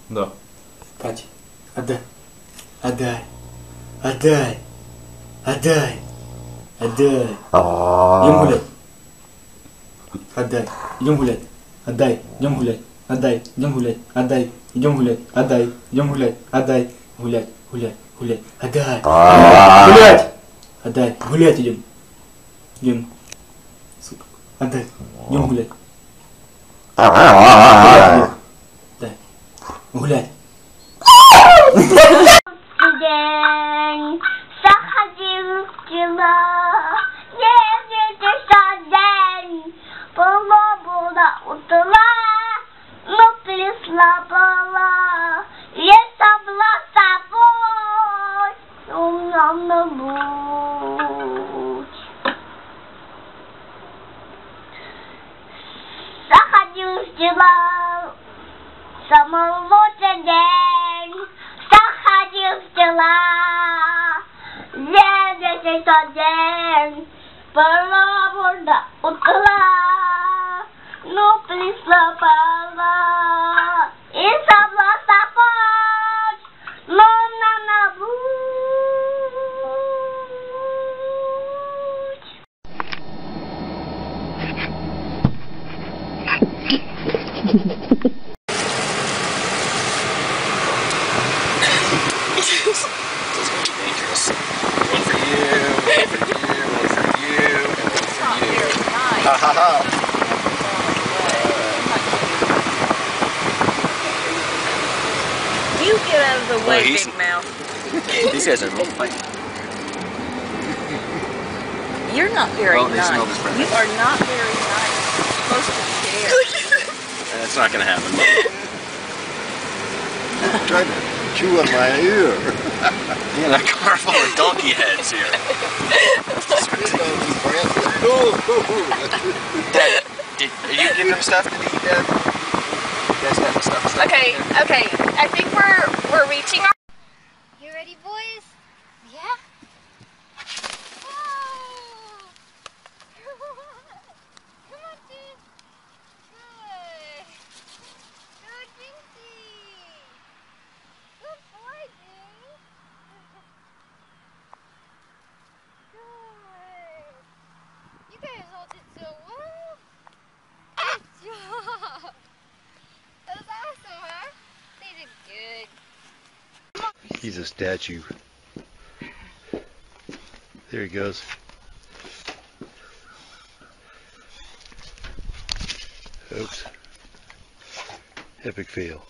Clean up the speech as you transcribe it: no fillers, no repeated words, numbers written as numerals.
Да. Катя, отдай. Отдай. Отдай. Отдай. Отдай. Идем гулять. Отдай. Идем гулять. Отдай. Идем гулять. Отдай. Идем гулять. Отдай. Идем гулять. Отдай. Идем гулять. Отдай. Гулять. Гулять. Гулять. Отдай. Гулять. Отдай. Гулять идем. Идем. Сука. Отдай. Идем гулять. Отдай. Гулять. День заходил в кино, едет день, полобула утла, но прислабала, я собла собой, умном на будь. Заходил в дела, самый лучший день. Заходил в дела, едет день, полобула утла, но прислабала, и собла собой, но на будь. This is going to be dangerous. One for you, one for you, one for you, and one for you. Ha ha ha. You get out of the way, big mouth. These guys are both fighting. You're not very nice. Smell this breath. You are not very nice. You're supposed to share. That's not going to happen. Trying to chew on my ear. Yeah, that car full of donkey heads here. Dad, are you giving them stuff to eat, Dad? You guys got the stuff. Okay, okay. I think we're reaching our... You ready, boys? Yeah? Come on, dude. Good. Good, Binky. Good boy, dude. Good. You guys all did so well. Good job. That was awesome, huh? They did good. He's a statue. There he goes. Oops. Epic fail.